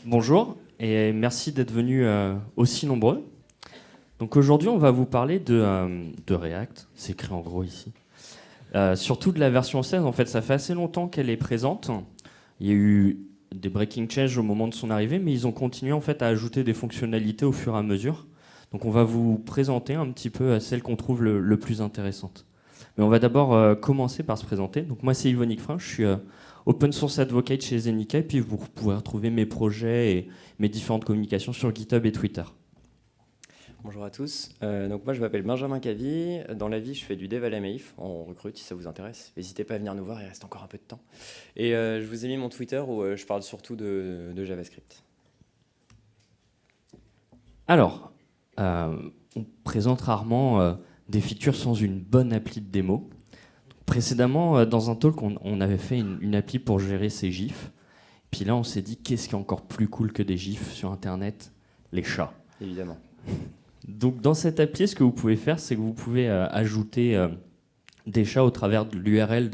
Bonjour et merci d'être venus aussi nombreux. Donc aujourd'hui, on va vous parler de React, c'est écrit en gros ici. Surtout de la version 16, en fait, ça fait assez longtemps qu'elle est présente. Il y a eu des breaking changes au moment de son arrivée, mais ils ont continué en fait à ajouter des fonctionnalités au fur et à mesure. Donc on va vous présenter un petit peu celles qu'on trouve le plus intéressantes. Mais on va d'abord commencer par se présenter. Donc moi, c'est Yvonique Frein, je suis Open Source Advocate chez Zenica, et puis vous pouvez retrouver mes projets et mes différentes communications sur GitHub et Twitter. Bonjour à tous. Donc moi je m'appelle Benjamin Cavy. Dans la vie je fais du dev à la Maïf. On recrute si ça vous intéresse. N'hésitez pas à venir nous voir, il reste encore un peu de temps. Et je vous ai mis mon Twitter où je parle surtout de JavaScript. Alors, on présente rarement des features sans une bonne appli de démo. Précédemment, dans un talk, on avait fait une appli pour gérer ses gifs. Puis là, on s'est dit, qu'est-ce qui est encore plus cool que des gifs sur Internet? Les chats. Évidemment. Donc dans cette appli, ce que vous pouvez faire, c'est que vous pouvez ajouter des chats au travers de l'URL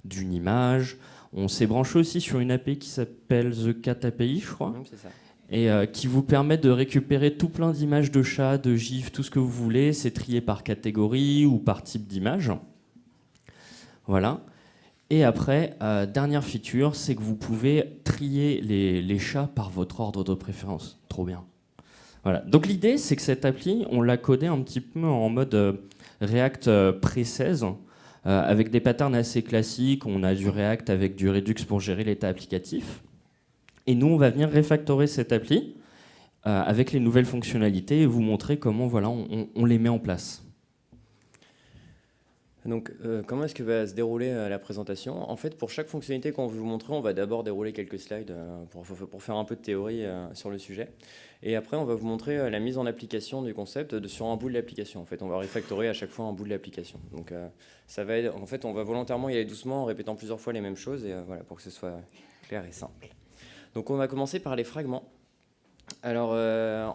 d'une image. On s'est branché aussi sur une API qui s'appelle The Cat API, je crois, C'est ça. et qui vous permet de récupérer tout plein d'images de chats, de gifs, tout ce que vous voulez. C'est trié par catégorie ou par type d'image. Voilà. Et après, dernière feature, c'est que vous pouvez trier les chats par votre ordre de préférence. Trop bien. Voilà. Donc l'idée, c'est que cette appli, on l'a codée un petit peu en mode React pre-16, avec des patterns assez classiques. On a du React avec du Redux pour gérer l'état applicatif. Et nous, on va venir refactorer cette appli avec les nouvelles fonctionnalités et vous montrer comment voilà, on les met en place. Donc comment est-ce que va se dérouler la présentation? En fait, pour chaque fonctionnalité qu'on va vous montrer, on va d'abord dérouler quelques slides pour faire un peu de théorie sur le sujet. Et après, on va vous montrer la mise en application du concept sur un bout de l'application. En fait, on va refactorer à chaque fois un bout de l'application. Donc ça va être, en fait, on va volontairement y aller doucement en répétant plusieurs fois les mêmes choses et voilà, pour que ce soit clair et simple. Donc on va commencer par les fragments. Alors,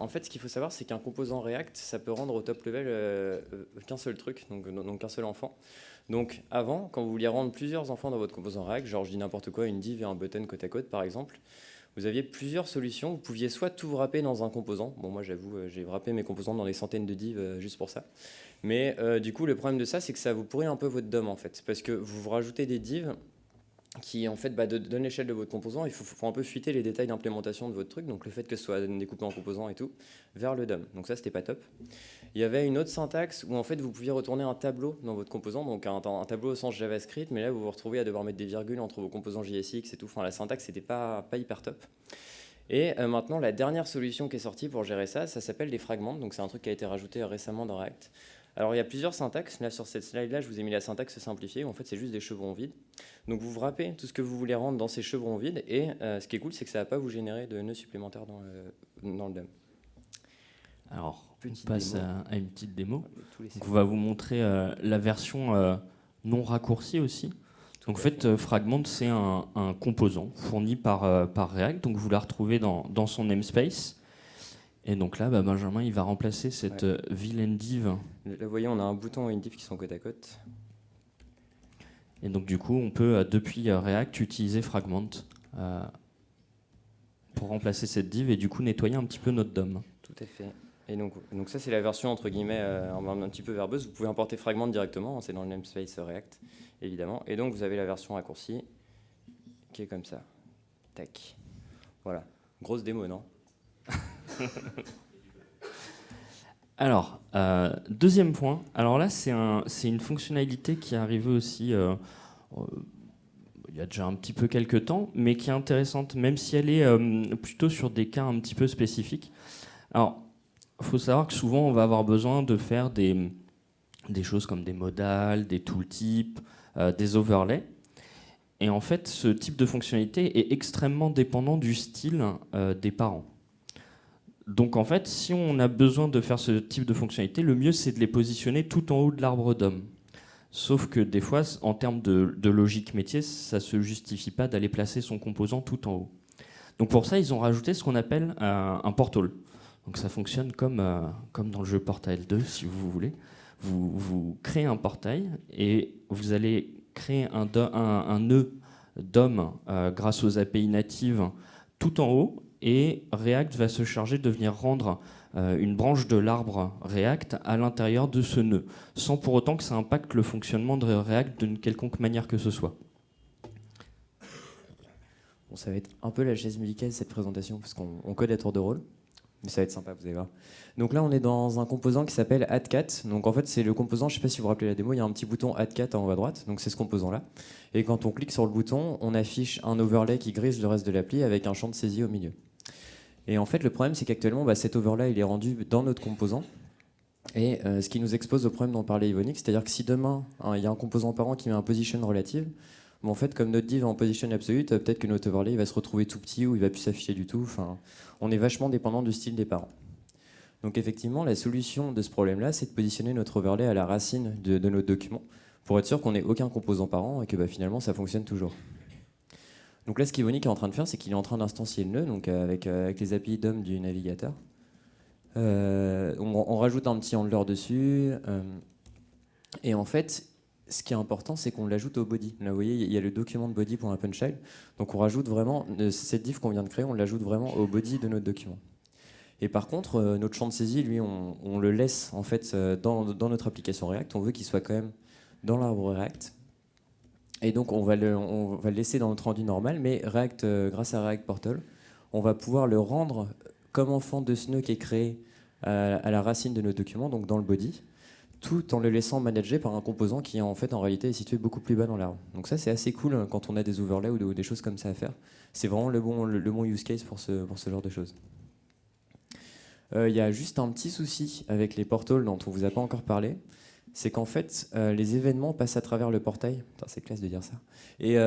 en fait, ce qu'il faut savoir, c'est qu'un composant React, ça peut rendre au top level qu'un seul truc, donc qu'un seul enfant. Donc, avant, quand vous vouliez rendre plusieurs enfants dans votre composant React, genre je dis n'importe quoi, une div et un button côte à côte, par exemple, vous aviez plusieurs solutions. Vous pouviez soit tout wrapper dans un composant. Bon, moi, j'avoue, j'ai wrappé mes composants dans des centaines de divs juste pour ça. Mais du coup, le problème de ça, c'est que ça vous pourrit un peu votre DOM, en fait, parce que vous rajoutez des divs qui en fait donne l'échelle de votre composant. Il faut un peu fuiter les détails d'implémentation de votre truc, donc le fait que ce soit découpé en composants et tout, vers le DOM. Donc ça, c'était pas top. Il y avait une autre syntaxe où en fait vous pouviez retourner un tableau dans votre composant, donc un tableau au sens JavaScript, mais là vous vous retrouvez à devoir mettre des virgules entre vos composants JSX et tout. Enfin, la syntaxe c'était pas hyper top. Et maintenant, la dernière solution qui est sortie pour gérer ça, ça s'appelle des fragments. Donc c'est un truc qui a été rajouté récemment dans React. Alors il y a plusieurs syntaxes. Là sur cette slide-là, je vous ai mis la syntaxe simplifiée, où en fait c'est juste des chevrons vides. Donc vous wrappez tout ce que vous voulez rendre dans ces chevrons vides, et ce qui est cool, c'est que ça ne va pas vous générer de nœuds supplémentaires dans le DOM. Alors, on passe à une petite démo. Donc, on Donc, va vous montrer la version non raccourcie aussi. Donc en fait, Fragment, c'est un composant fourni par React. Donc vous la retrouvez dans son namespace. Et donc là, Benjamin, il va remplacer cette vilaine div. Là, vous voyez, on a un bouton et une div qui sont côte à côte. Et donc du coup, on peut, depuis React, utiliser Fragment pour remplacer cette div et du coup nettoyer un petit peu notre DOM. Tout à fait. Et donc ça, c'est la version entre guillemets un petit peu verbeuse. Vous pouvez importer Fragment directement, c'est dans le namespace React, évidemment. Et donc vous avez la version raccourcie qui est comme ça. Tac. Voilà. Grosse démo, non? Alors, deuxième point. Alors là, c'est une fonctionnalité qui est arrivée aussi il y a déjà un petit peu quelques temps, mais qui est intéressante, même si elle est plutôt sur des cas un petit peu spécifiques. Alors, il faut savoir que souvent, on va avoir besoin de faire des choses comme des modals, des tooltips, des overlays. Et en fait, ce type de fonctionnalité est extrêmement dépendant du style des parents. Donc en fait, si on a besoin de faire ce type de fonctionnalité, le mieux c'est de les positionner tout en haut de l'arbre DOM. Sauf que des fois, en termes de logique métier, ça ne se justifie pas d'aller placer son composant tout en haut. Donc pour ça, ils ont rajouté ce qu'on appelle un portal. Donc ça fonctionne comme dans le jeu Portal 2, si vous voulez. Vous créez un portail et vous allez créer un nœud DOM grâce aux API natives tout en haut. et React va se charger de venir rendre une branche de l'arbre React à l'intérieur de ce nœud, sans pour autant que ça impacte le fonctionnement de React d'une quelconque manière que ce soit. Bon, ça va être un peu la chaise musicale cette présentation, parce qu'on code à tour de rôle, mais ça va être sympa, vous allez voir. Donc là, on est dans un composant qui s'appelle add_cat. Donc en fait, c'est le composant, je ne sais pas si vous vous rappelez la démo, il y a un petit bouton add_cat en haut à droite, donc c'est ce composant-là. Et quand on clique sur le bouton, on affiche un overlay qui grise le reste de l'appli avec un champ de saisie au milieu. Et en fait, le problème, c'est qu'actuellement, cet overlay, il est rendu dans notre composant. Et ce qui nous expose au problème dont parlait Yvonique, c'est-à-dire que si demain, il y a un composant parent qui met un position relative, en fait, comme notre div est en position absolute, peut-être que notre overlay il va se retrouver tout petit ou il va plus s'afficher du tout. Enfin, on est vachement dépendant du style des parents. Donc effectivement, la solution de ce problème-là, c'est de positionner notre overlay à la racine de notre document pour être sûr qu'on n'ait aucun composant parent et que finalement, ça fonctionne toujours. Donc là, ce qu'Yvonique est en train de faire, c'est qu'il est en train d'instancier le nœud, donc avec les API DOM du navigateur. On rajoute un petit handler dessus. Et en fait, ce qui est important, c'est qu'on l'ajoute au body. Là, vous voyez, il y a le document de body pour un punchline. Donc on rajoute vraiment, cette div qu'on vient de créer, on l'ajoute vraiment au body de notre document. Et par contre, notre champ de saisie, lui, on le laisse en fait dans notre application React. On veut qu'il soit quand même dans l'arbre React. Et donc on va le laisser dans notre rendu normal, mais React, grâce à React Portal, on va pouvoir le rendre comme enfant de ce nœud qui est créé à la racine de notre document, donc dans le body, tout en le laissant manager par un composant qui en réalité est situé beaucoup plus bas dans l'arbre. Donc ça c'est assez cool quand on a des overlays ou des choses comme ça à faire. C'est vraiment le bon use case pour ce genre de choses. Il y a juste un petit souci avec les portals dont on ne vous a pas encore parlé. C'est qu'en fait, les événements passent à travers le portail. C'est classe de dire ça. Et,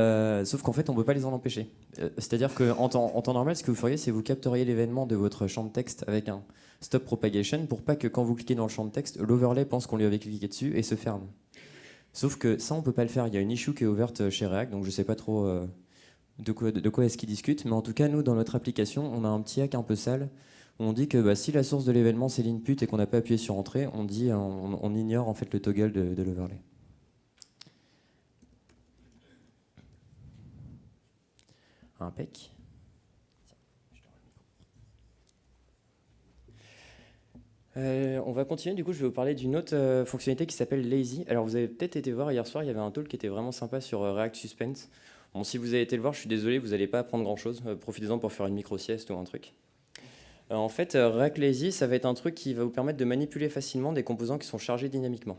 sauf qu'en fait, on ne peut pas les en empêcher. C'est-à-dire qu'en temps normal, ce que vous feriez, c'est vous capteriez l'événement de votre champ de texte avec un stop propagation pour pas que quand vous cliquez dans le champ de texte, l'overlay pense qu'on lui avait cliqué dessus et se ferme. Sauf que ça, on ne peut pas le faire. Il y a une issue qui est ouverte chez React, donc je ne sais pas trop de quoi est-ce qu'ils discutent. Mais en tout cas, nous, dans notre application, on a un petit hack un peu sale. On dit que si la source de l'événement c'est l'input et qu'on n'a pas appuyé sur entrée, on ignore en fait le toggle de l'overlay. Impec. On va continuer, du coup je vais vous parler d'une autre fonctionnalité qui s'appelle Lazy. Alors vous avez peut-être été voir hier soir, il y avait un talk qui était vraiment sympa sur React Suspense. Bon, si vous avez été le voir, je suis désolé, vous n'allez pas apprendre grand chose, profitez-en pour faire une micro-sieste ou un truc. En fait, React Lazy, ça va être un truc qui va vous permettre de manipuler facilement des composants qui sont chargés dynamiquement.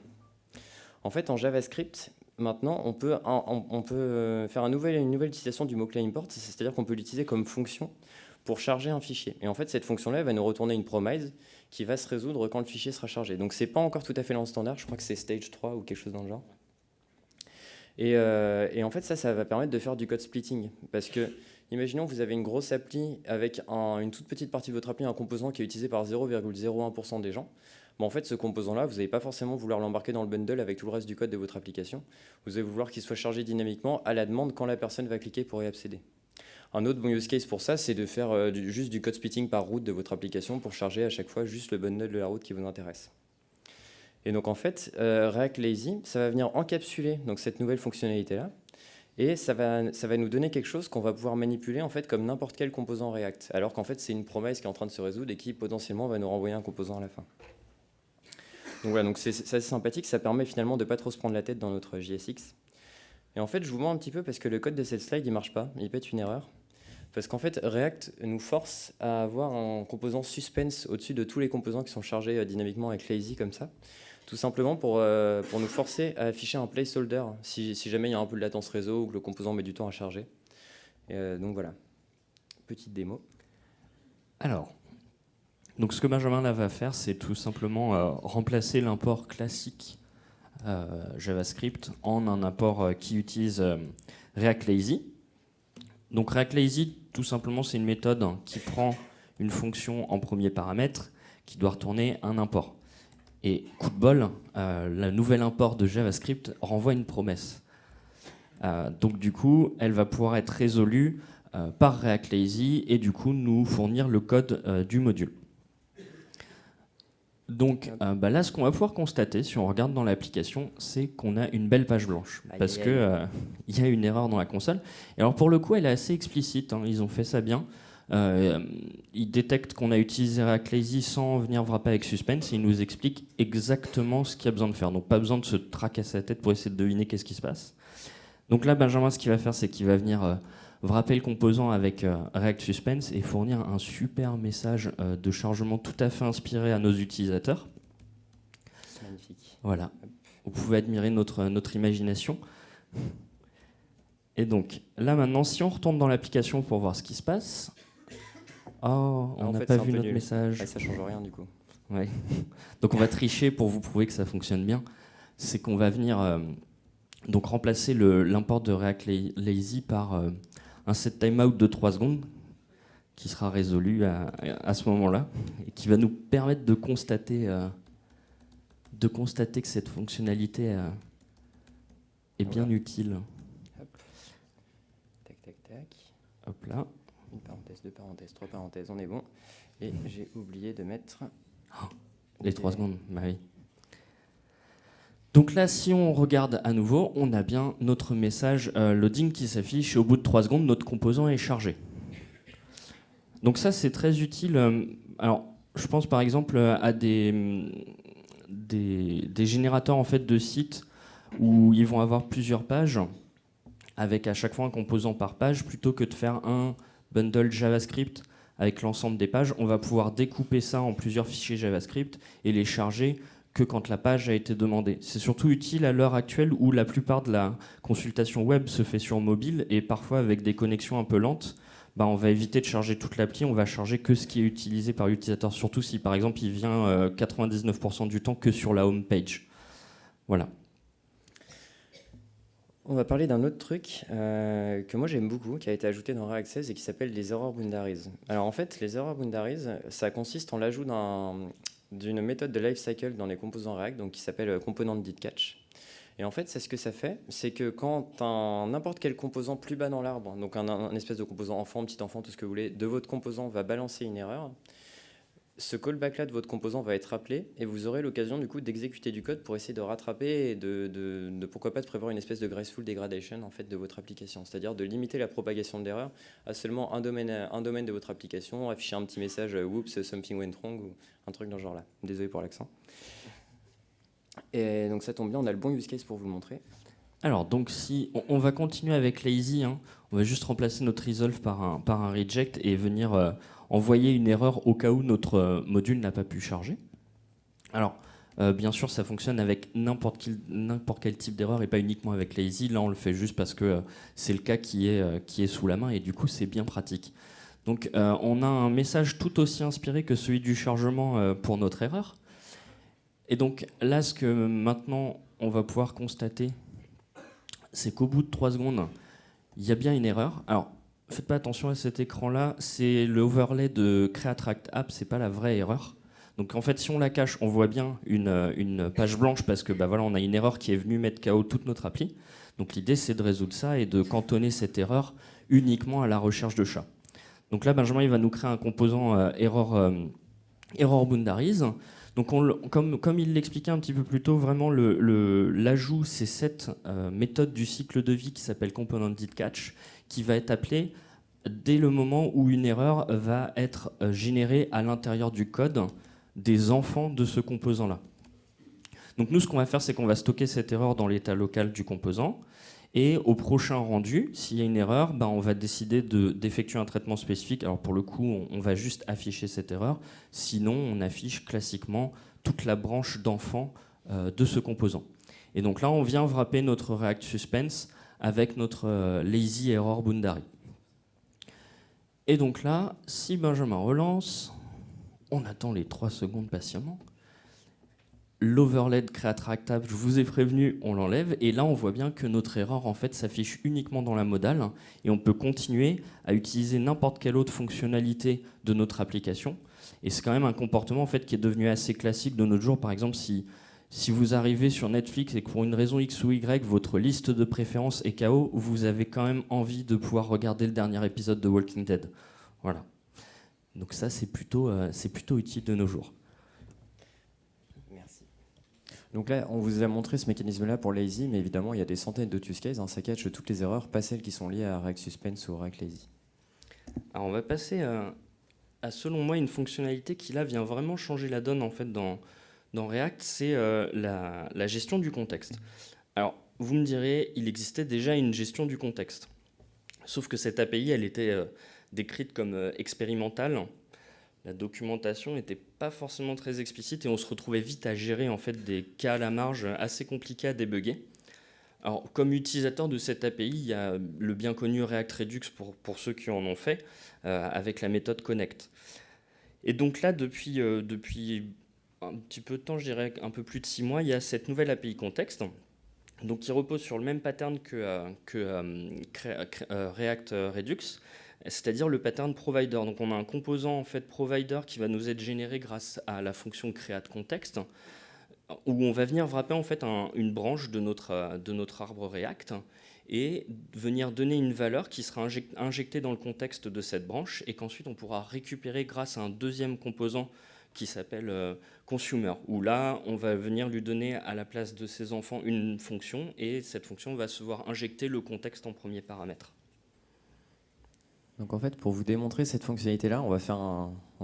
En fait, en JavaScript, maintenant, on peut faire une nouvelle utilisation du mot-clé import, c'est-à-dire qu'on peut l'utiliser comme fonction pour charger un fichier. Et en fait, cette fonction-là va nous retourner une promise qui va se résoudre quand le fichier sera chargé. Donc, ce n'est pas encore tout à fait dans le standard, je crois que c'est stage 3 ou quelque chose dans le genre. Et en fait, ça va permettre de faire du code splitting, parce que imaginons que vous avez une grosse appli avec une toute petite partie de votre appli, un composant qui est utilisé par 0,01% des gens. Bon, en fait, ce composant-là, vous n'allez pas forcément vouloir l'embarquer dans le bundle avec tout le reste du code de votre application. Vous allez vouloir qu'il soit chargé dynamiquement à la demande quand la personne va cliquer pour y accéder. Un autre bon use case pour ça, c'est de faire juste du code splitting par route de votre application pour charger à chaque fois juste le bundle de la route qui vous intéresse. Et donc en fait, React Lazy, ça va venir encapsuler donc, cette nouvelle fonctionnalité-là. Et ça va nous donner quelque chose qu'on va pouvoir manipuler en fait, comme n'importe quel composant React. Alors qu'en fait, c'est une promesse qui est en train de se résoudre et qui potentiellement va nous renvoyer un composant à la fin. Donc voilà, donc c'est assez sympathique. Ça permet finalement de ne pas trop se prendre la tête dans notre JSX. Et en fait, je vous montre un petit peu parce que le code de cette slide, il ne marche pas. Il pète une erreur. Parce qu'en fait, React nous force à avoir un composant suspense au-dessus de tous les composants qui sont chargés dynamiquement avec Lazy comme ça. Tout simplement pour nous forcer à afficher un placeholder si jamais il y a un peu de latence réseau ou que le composant met du temps à charger. Donc voilà, petite démo. Alors, donc ce que Benjamin là va faire, c'est tout simplement remplacer l'import classique JavaScript en un import qui utilise React Lazy. Donc React Lazy, tout simplement, c'est une méthode qui prend une fonction en premier paramètre qui doit retourner un import. Et coup de bol, la nouvelle import de JavaScript renvoie une promesse. Donc du coup, elle va pouvoir être résolue par React Lazy et du coup nous fournir le code du module. Donc là, ce qu'on va pouvoir constater, si on regarde dans l'application, c'est qu'on a une belle page blanche. Parce qu'il y a une erreur dans la console. Et alors pour le coup, elle est assez explicite, hein, ils ont fait ça bien. Il détecte qu'on a utilisé React Lazy sans venir wrapper avec Suspense et il nous explique exactement ce qu'il y a besoin de faire. Donc pas besoin de se tracasser la tête pour essayer de deviner qu'est-ce qui se passe. Donc là, Benjamin, ce qu'il va faire, c'est qu'il va venir wrapper le composant avec React Suspense et fournir un super message de chargement tout à fait inspiré à nos utilisateurs. C'est magnifique. Voilà. Vous pouvez admirer notre imagination. Et donc, là maintenant, si on retourne dans l'application pour voir ce qui se passe... Oh, on n'a pas vu notre message. Ouais, ça change rien du coup. Ouais. Donc on va tricher pour vous prouver que ça fonctionne bien. C'est qu'on va venir donc remplacer l'import de React Lazy par un set timeout de 3 secondes qui sera résolu à ce moment-là et qui va nous permettre de constater que cette fonctionnalité est bien utile. Hop. Tac, tac, tac. Hop là. Une parenthèse, deux parenthèses, trois parenthèses, on est bon. Et j'ai oublié de mettre... Les 3 secondes, bah oui. Donc là, si on regarde à nouveau, on a bien notre message loading qui s'affiche et au bout de 3 secondes, notre composant est chargé. Donc ça, c'est très utile. Alors, je pense par exemple à des générateurs en fait, de sites où ils vont avoir plusieurs pages avec à chaque fois un composant par page plutôt que de faire un bundle JavaScript avec l'ensemble des pages, on va pouvoir découper ça en plusieurs fichiers JavaScript et les charger que quand la page a été demandée. C'est surtout utile à l'heure actuelle où la plupart de la consultation web se fait sur mobile et parfois avec des connexions un peu lentes, on va éviter de charger toute l'appli, on va charger que ce qui est utilisé par l'utilisateur, surtout si par exemple il vient 99% du temps que sur la home page. Voilà. On va parler d'un autre truc que moi j'aime beaucoup, qui a été ajouté dans React 16 et qui s'appelle les error boundaries. Alors en fait, les error boundaries, ça consiste en l'ajout d'une méthode de lifecycle dans les composants React, donc qui s'appelle component did catch. Et en fait, c'est ce que ça fait, c'est que quand n'importe quel composant plus bas dans l'arbre, donc un espèce de composant enfant, petit enfant, tout ce que vous voulez, de votre composant va balancer une erreur, ce callback-là de votre composant va être rappelé et vous aurez l'occasion du coup d'exécuter du code pour essayer de rattraper et de pourquoi pas de prévoir une espèce de graceful degradation en fait de votre application, c'est-à-dire de limiter la propagation de l'erreur à seulement un domaine de votre application, afficher un petit message whoops something went wrong ou un truc dans ce genre là. Désolé pour l'accent. Et donc ça tombe bien, on a le bon use case pour vous le montrer. Alors donc si on va continuer avec Lazy, on va juste remplacer notre resolve par un reject et venir envoyer une erreur au cas où notre module n'a pas pu charger. Alors bien sûr ça fonctionne avec n'importe quel type d'erreur et pas uniquement avec Lazy. Là on le fait juste parce que c'est le cas qui est sous la main et du coup c'est bien pratique. Donc on a un message tout aussi inspiré que celui du chargement pour notre erreur. Et donc là ce que maintenant on va pouvoir constater, c'est qu'au bout de 3 secondes, il y a bien une erreur. Alors, faites pas attention à cet écran-là, c'est le overlay de Create App, c'est pas la vraie erreur. Donc en fait, si on la cache, on voit bien une page blanche parce que voilà, on a une erreur qui est venue mettre KO toute notre appli. Donc l'idée, c'est de résoudre ça et de cantonner cette erreur uniquement à la recherche de chat. Donc là, Benjamin, il va nous créer un composant error boundaries. Donc comme il l'expliquait un petit peu plus tôt, vraiment l'ajout, c'est cette méthode du cycle de vie qui s'appelle component did catch, qui va être appelée dès le moment où une erreur va être générée à l'intérieur du code des enfants de ce composant-là. Donc nous, ce qu'on va faire, c'est qu'on va stocker cette erreur dans l'état local du composant. Et au prochain rendu, s'il y a une erreur, on va décider d'effectuer un traitement spécifique. Alors pour le coup, on va juste afficher cette erreur. Sinon, on affiche classiquement toute la branche d'enfants de ce composant. Et donc là, on vient wrapper notre React Suspense avec notre Lazy Error Boundary. Et donc là, si Benjamin relance, on attend les 3 secondes patiemment. L'overlay de Create App, je vous ai prévenu, on l'enlève. Et là, on voit bien que notre erreur en fait, s'affiche uniquement dans la modale. Et on peut continuer à utiliser n'importe quelle autre fonctionnalité de notre application. Et c'est quand même un comportement en fait, qui est devenu assez classique de nos jours. Par exemple, si vous arrivez sur Netflix et que pour une raison X ou Y, votre liste de préférences est KO, vous avez quand même envie de pouvoir regarder le dernier épisode de Walking Dead. Voilà. Donc ça, c'est plutôt utile de nos jours. Donc là, on vous a montré ce mécanisme-là pour Lazy, mais évidemment, il y a des centaines d'autres use cases. Ça catch toutes les erreurs, pas celles qui sont liées à React Suspense ou React Lazy. Alors on va passer selon moi, une fonctionnalité qui là vient vraiment changer la donne en fait dans React, c'est la gestion du contexte. Alors vous me direz, il existait déjà une gestion du contexte. Sauf que cette API, elle était décrite comme expérimentale. La documentation n'était pas forcément très explicite et on se retrouvait vite à gérer en fait des cas à la marge assez compliqués à débugger. Alors, comme utilisateur de cette API, il y a le bien connu React Redux pour ceux qui en ont fait, avec la méthode connect. Et donc là, depuis un petit peu de temps, je dirais un peu plus de 6 mois, il y a cette nouvelle API contexte, donc qui repose sur le même pattern que React Redux, c'est-à-dire le pattern provider. Donc on a un composant en fait provider qui va nous être généré grâce à la fonction createContext, où on va venir wrapper en fait une branche de notre arbre React et venir donner une valeur qui sera injectée dans le contexte de cette branche et qu'ensuite on pourra récupérer grâce à un deuxième composant qui s'appelle consumer, où là on va venir lui donner à la place de ses enfants une fonction et cette fonction va se voir injecter le contexte en premier paramètre. Donc en fait, pour vous démontrer cette fonctionnalité-là, on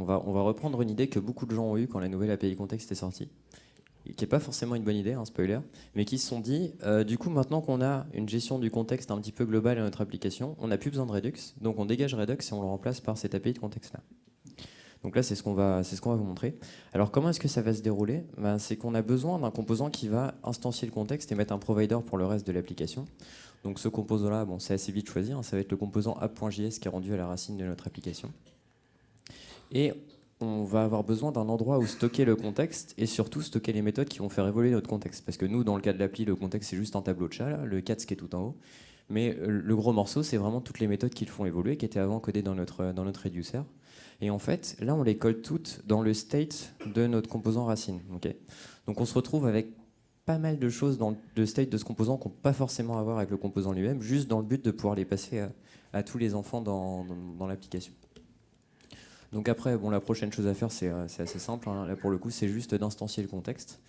va reprendre une idée que beaucoup de gens ont eue quand la nouvelle API Context est sortie, et qui n'est pas forcément une bonne idée, hein, spoiler, mais qui se sont dit, du coup maintenant qu'on a une gestion du contexte un petit peu globale à notre application, on n'a plus besoin de Redux, donc on dégage Redux et on le remplace par cette API de contexte-là. Donc là, c'est ce qu'on va vous montrer. Alors comment est-ce que ça va se dérouler? C'est qu'on a besoin d'un composant qui va instancier le contexte et mettre un provider pour le reste de l'application. Donc ce composant-là, bon, c'est assez vite choisi, hein, ça va être le composant app.js qui est rendu à la racine de notre application. Et on va avoir besoin d'un endroit où stocker le contexte et surtout stocker les méthodes qui vont faire évoluer notre contexte. Parce que nous, dans le cas de l'appli, le contexte, c'est juste un tableau de chat, là, le cat qui est tout en haut. Mais le gros morceau, c'est vraiment toutes les méthodes qui le font évoluer, qui étaient avant codées dans notre reducer. Et en fait, là, on les colle toutes dans le state de notre composant racine. Okay. Donc on se retrouve avec pas mal de choses dans le state de ce composant qu'on ne peut pas forcément avoir avec le composant lui-même, juste dans le but de pouvoir les passer à tous les enfants dans l'application. Donc après, bon, la prochaine chose à faire, c'est assez simple. Hein. Là, pour le coup, c'est juste d'instancier le contexte.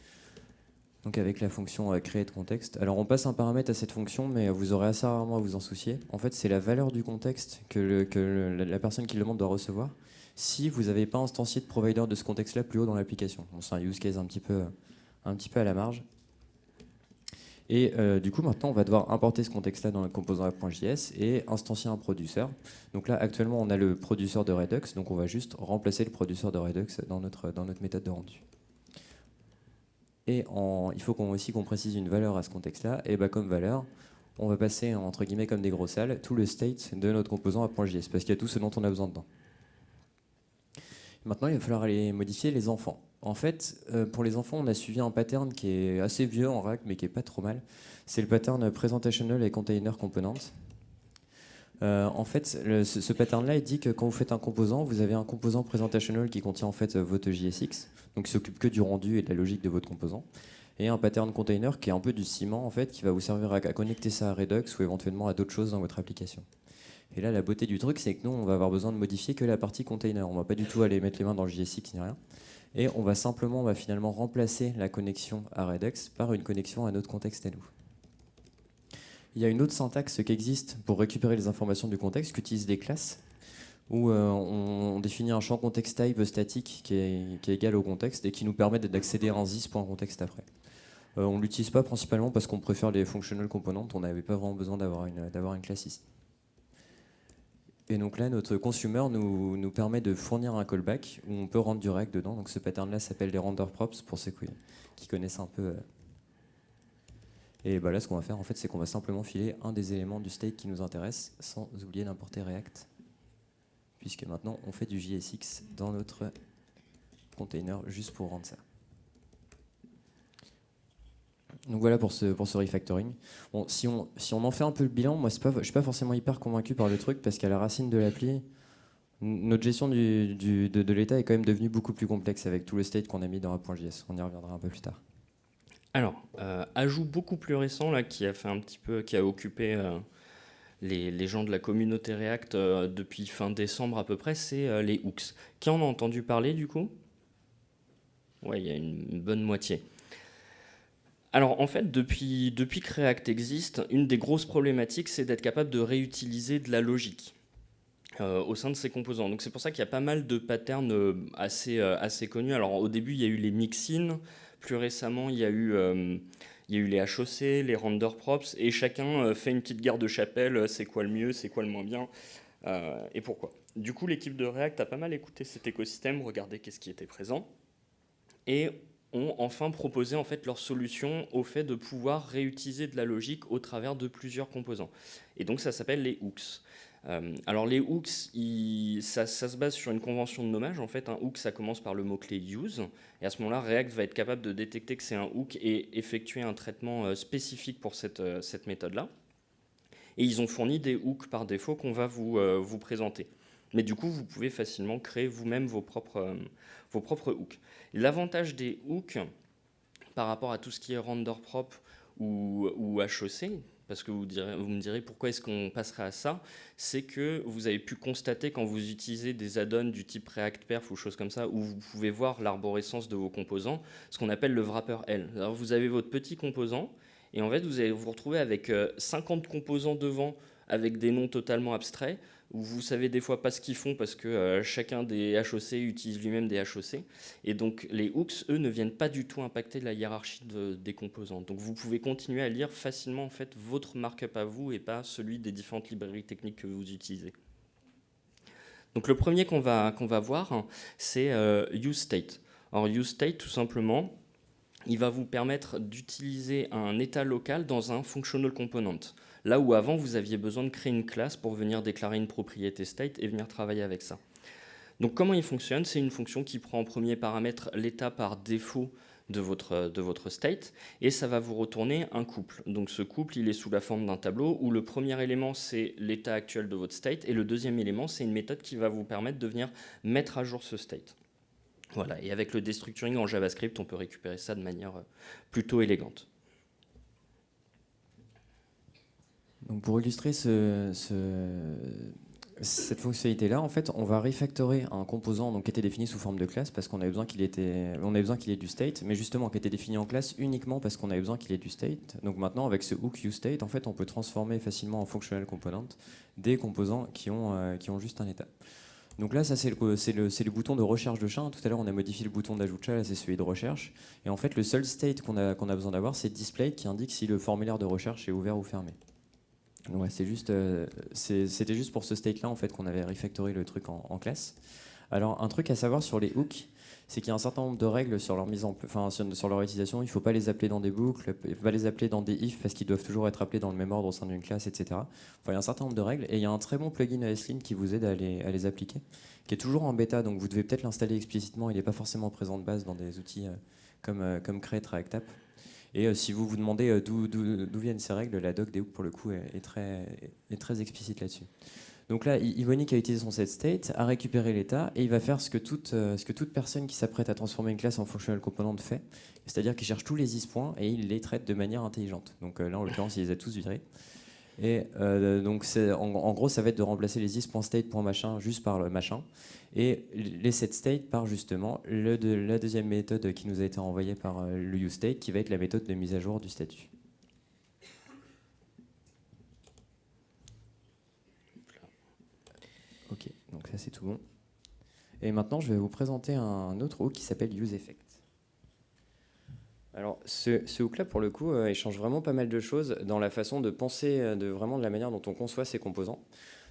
Donc avec la fonction createContext. Alors on passe un paramètre à cette fonction, mais vous aurez assez rarement à vous en soucier. En fait, c'est la valeur du contexte que la personne qui le demande doit recevoir si vous n'avez pas instancié de provider de ce contexte-là plus haut dans l'application. Bon, c'est un use case un petit peu à la marge. Et du coup, maintenant, on va devoir importer ce contexte-là dans le composant app.js et instancier un producer. Donc là, actuellement, on a le producer de Redux, donc on va juste remplacer le producer de Redux dans notre méthode de rendu. Et il faut aussi qu'on précise une valeur à ce contexte-là. Et comme valeur, on va passer, entre guillemets, comme des gros salles, tout le state de notre composant app.js, parce qu'il y a tout ce dont on a besoin dedans. Maintenant, il va falloir aller modifier les enfants. En fait, pour les enfants, on a suivi un pattern qui est assez vieux en React, mais qui est pas trop mal. C'est le pattern presentational et container component. En fait, ce pattern-là, il dit que quand vous faites un composant, vous avez un composant presentational qui contient en fait votre JSX, donc qui s'occupe que du rendu et de la logique de votre composant, et un pattern container qui est un peu du ciment en fait, qui va vous servir à connecter ça à Redux ou éventuellement à d'autres choses dans votre application. Et là, la beauté du truc, c'est que nous, on va avoir besoin de modifier que la partie container. On va pas du tout aller mettre les mains dans le JSX ni rien. Et on va simplement, finalement remplacer la connexion à Redux par une connexion à notre contexte à nous. Il y a une autre syntaxe qui existe pour récupérer les informations du contexte, qui utilise des classes, où on définit un champ context type statique qui est égal au contexte et qui nous permet d'accéder à un this.contexte après. On ne l'utilise pas principalement parce qu'on préfère les functional components, on n'avait pas vraiment besoin d'avoir une classe ici. Et donc là, notre consumer nous permet de fournir un callback où on peut rendre du React dedans. Donc ce pattern-là s'appelle les render props pour ceux qui connaissent un peu. Et là, ce qu'on va faire, en fait, c'est qu'on va simplement filer un des éléments du state qui nous intéresse sans oublier d'importer React. Puisque maintenant, on fait du JSX dans notre container juste pour rendre ça. Donc voilà pour ce refactoring. Bon, si on en fait un peu le bilan, moi je ne suis pas forcément hyper convaincu par le truc parce qu'à la racine de l'appli, notre gestion de l'état est quand même devenue beaucoup plus complexe avec tout le state qu'on a mis dans app.js. On y reviendra un peu plus tard. Alors, ajout beaucoup plus récent là, qui a occupé les gens de la communauté React depuis fin décembre à peu près, c'est les hooks. Qui en a entendu parler du coup? Ouais, il y a une bonne moitié. Alors en fait, depuis que React existe, une des grosses problématiques, c'est d'être capable de réutiliser de la logique. au sein de ces composants. Donc c'est pour ça qu'il y a pas mal de patterns assez connus. Alors au début, il y a eu les mix-in, plus récemment, il y a eu les HOC, les render props, et chacun fait une petite guerre de chapelle, c'est quoi le mieux, c'est quoi le moins bien, et pourquoi. Du coup, l'équipe de React a pas mal écouté cet écosystème, regardé qu'est-ce qui était présent, et ont enfin proposé en fait leur solution au fait de pouvoir réutiliser de la logique au travers de plusieurs composants. Et donc ça s'appelle les hooks. Alors les hooks, ça se base sur une convention de nommage. En fait, un hook, ça commence par le mot-clé use. Et à ce moment-là, React va être capable de détecter que c'est un hook et effectuer un traitement spécifique pour cette méthode-là. Et ils ont fourni des hooks par défaut qu'on va vous présenter. Mais du coup, vous pouvez facilement créer vous-même vos propres hooks. L'avantage des hooks par rapport à tout ce qui est render prop ou HOC, parce que vous me direz pourquoi est-ce qu'on passerait à ça, c'est que vous avez pu constater quand vous utilisez des add-ons du type React Perf ou choses comme ça, où vous pouvez voir l'arborescence de vos composants, ce qu'on appelle le wrapper L. Alors vous avez votre petit composant, et en fait vous allez vous retrouver avec 50 composants devant, avec des noms totalement abstraits, où vous savez des fois pas ce qu'ils font parce que chacun des HOC utilise lui-même des HOC. Et donc les hooks, eux, ne viennent pas du tout impacter la hiérarchie des composants. Donc vous pouvez continuer à lire facilement en fait votre markup à vous et pas celui des différentes librairies techniques que vous utilisez. Donc le premier qu'on va voir, hein, c'est useState. Alors useState, tout simplement, il va vous permettre d'utiliser un état local dans un functional component. Là où avant, vous aviez besoin de créer une classe pour venir déclarer une propriété state et venir travailler avec ça. Donc comment il fonctionne? C'est une fonction qui prend en premier paramètre l'état par défaut de votre state, et ça va vous retourner un couple. Donc ce couple, il est sous la forme d'un tableau où le premier élément, c'est l'état actuel de votre state, et le deuxième élément, c'est une méthode qui va vous permettre de venir mettre à jour ce state. Voilà, et avec le destructuring en JavaScript, on peut récupérer ça de manière plutôt élégante. Donc pour illustrer cette fonctionnalité-là, en fait, on va refactorer un composant donc, qui était défini sous forme de classe parce qu'on avait besoin qu'il ait du state, mais justement qui était défini en classe uniquement parce qu'on avait besoin qu'il ait du state. Donc maintenant, avec ce hook useState, en fait, on peut transformer facilement en functional component des composants qui ont juste un état. Donc là, ça c'est le bouton de recherche de chat. Tout à l'heure, on a modifié le bouton d'ajout de chat, là c'est celui de recherche. Et en fait, le seul state qu'on a besoin d'avoir, c'est display qui indique si le formulaire de recherche est ouvert ou fermé. Ouais, c'était juste pour ce state-là en fait qu'on avait refactoré le truc en classe. Alors un truc à savoir sur les hooks, c'est qu'il y a un certain nombre de règles sur leur sur leur utilisation. Il ne faut pas les appeler dans des boucles, il ne faut pas les appeler dans des if parce qu'ils doivent toujours être appelés dans le même ordre au sein d'une classe, etc. Enfin, il y a un certain nombre de règles et il y a un très bon plugin ESLint qui vous aide à les appliquer, qui est toujours en bêta, donc vous devez peut-être l'installer explicitement. Il n'est pas forcément présent de base dans des outils comme Create React App. Et si vous vous demandez d'où viennent ces règles, la doc des hooks pour le coup est très explicite là-dessus. Donc là, Evonik a utilisé son setState, a récupéré l'état, et il va faire ce que toute personne qui s'apprête à transformer une classe en functional component fait, c'est-à-dire qu'il cherche tous les isPoints et il les traite de manière intelligente. Donc là, en l'occurrence, il les a tous virés. Et donc en gros, ça va être de remplacer les is.state.machin juste par le machin, et les setState par justement la deuxième méthode qui nous a été renvoyée par le useState, qui va être la méthode de mise à jour du statut. Ok, donc ça c'est tout bon. Et maintenant, je vais vous présenter un autre hook qui s'appelle useEffect. Alors, ce hook-là, pour le coup, il change vraiment pas mal de choses dans la façon de penser, de la manière dont on conçoit ces composants.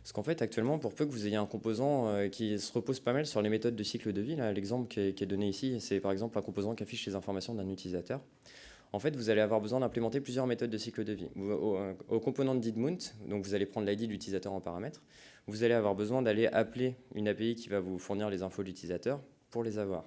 Parce qu'en fait, actuellement, pour peu que vous ayez un composant qui se repose pas mal sur les méthodes de cycle de vie, l'exemple qui est donné ici, c'est par exemple un composant qui affiche les informations d'un utilisateur. En fait, vous allez avoir besoin d'implémenter plusieurs méthodes de cycle de vie. Au component didMount, donc vous allez prendre l'ID de l'utilisateur en paramètre, vous allez avoir besoin d'aller appeler une API qui va vous fournir les infos de l'utilisateur pour les avoir.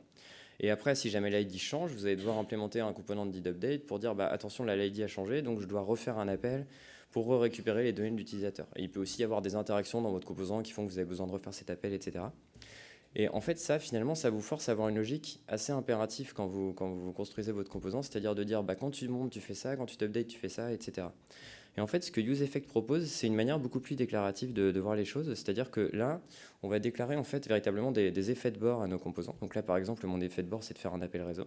Et après, si jamais l'ID change, vous allez devoir implémenter un component de didUpdate pour dire attention, là l'ID a changé, donc je dois refaire un appel pour récupérer les données de l'utilisateur. Et il peut aussi y avoir des interactions dans votre composant qui font que vous avez besoin de refaire cet appel, etc. Et en fait, ça, finalement, ça vous force à avoir une logique assez impérative quand vous construisez votre composant, c'est-à-dire de dire quand tu montes, tu fais ça, quand tu t'updates, tu fais ça, etc. Et en fait, ce que useEffect propose, c'est une manière beaucoup plus déclarative de voir les choses. C'est-à-dire que là, on va déclarer en fait véritablement des effets de bord à nos composants. Donc là, par exemple, mon effet de bord, c'est de faire un appel réseau.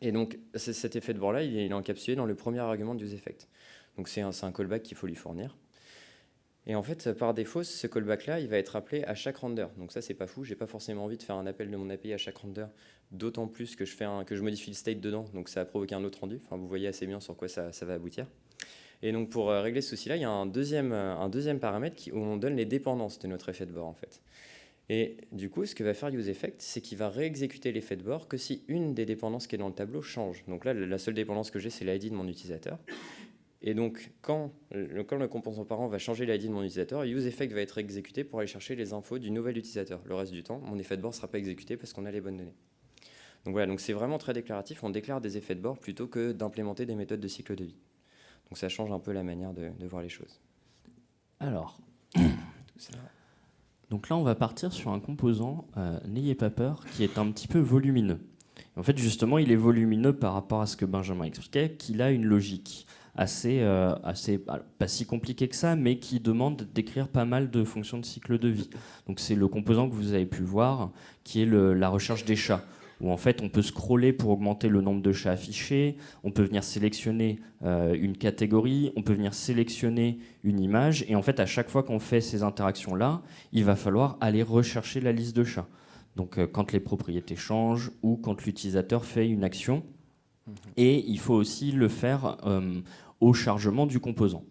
Et donc, cet effet de bord-là, il est encapsulé dans le premier argument de useEffect. Donc c'est un callback qu'il faut lui fournir. Et en fait, par défaut, ce callback-là, il va être appelé à chaque render. Donc ça, c'est pas fou. J'ai pas forcément envie de faire un appel de mon API à chaque render, d'autant plus que que je modifie le state dedans. Donc ça va provoquer un autre rendu. Enfin, vous voyez assez bien sur quoi ça va aboutir. Et donc pour régler ce souci-là, il y a un deuxième paramètre où on donne les dépendances de notre effet de bord en fait. Et du coup, ce que va faire UseEffect, c'est qu'il va réexécuter l'effet de bord que si une des dépendances qui est dans le tableau change. Donc là, la seule dépendance que j'ai, c'est l'ID de mon utilisateur. Et donc, quand le composant parent va changer l'ID de mon utilisateur, UseEffect va être exécuté pour aller chercher les infos du nouvel utilisateur. Le reste du temps, mon effet de bord ne sera pas exécuté parce qu'on a les bonnes données. Donc voilà, donc c'est vraiment très déclaratif. On déclare des effets de bord plutôt que d'implémenter des méthodes de cycle de vie. Donc ça change un peu la manière de voir les choses. Alors, Tout ça. donc là, on va partir sur un composant, n'ayez pas peur, qui est un petit peu volumineux. En fait, justement, il est volumineux par rapport à ce que Benjamin expliquait, qu'il a une logique assez pas si compliquée que ça, mais qui demande d'écrire pas mal de fonctions de cycle de vie. Donc c'est le composant que vous avez pu voir, qui est la recherche des chats, où en fait on peut scroller pour augmenter le nombre de chats affichés, on peut venir sélectionner une catégorie, on peut venir sélectionner une image, et en fait à chaque fois qu'on fait ces interactions-là, il va falloir aller rechercher la liste de chats. Donc quand les propriétés changent ou quand l'utilisateur fait une action, et il faut aussi le faire au chargement du composant.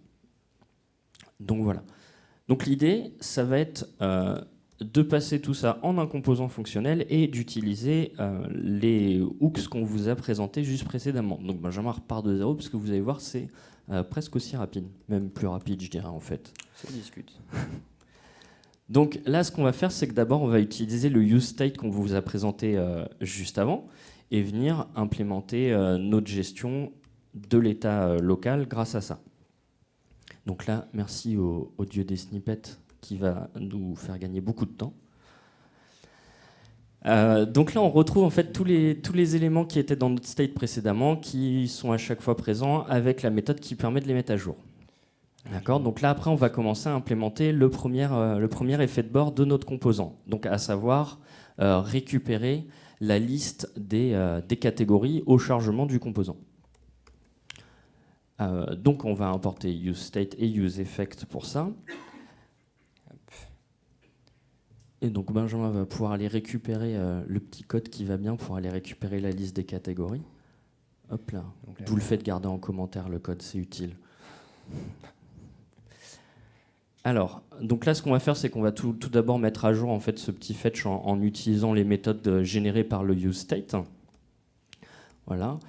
Donc voilà. Donc l'idée, ça va être de passer tout ça en un composant fonctionnel et d'utiliser les hooks qu'on vous a présentés juste précédemment. Donc Benjamin repart de zéro parce que vous allez voir, c'est presque aussi rapide, même plus rapide, je dirais en fait. Ça discute. Donc là, ce qu'on va faire, c'est que d'abord, on va utiliser le useState qu'on vous a présenté juste avant et venir implémenter notre gestion de l'état local grâce à ça. Donc là, merci au dieu des snippets qui va nous faire gagner beaucoup de temps. Donc là, on retrouve en fait tous les éléments qui étaient dans notre state précédemment, qui sont à chaque fois présents avec la méthode qui permet de les mettre à jour. D'accord. Donc là, après, on va commencer à implémenter le premier effet de bord de notre composant, donc à savoir récupérer la liste des catégories au chargement du composant. Donc on va importer useState et useEffect pour ça. Et donc Benjamin va pouvoir aller récupérer le petit code qui va bien pour aller récupérer la liste des catégories. Hop là. D'où le fait de garder en commentaire le code, c'est utile. Alors, donc là, ce qu'on va faire, c'est qu'on va tout d'abord mettre à jour en fait ce petit fetch en utilisant les méthodes générées par le useState. Voilà.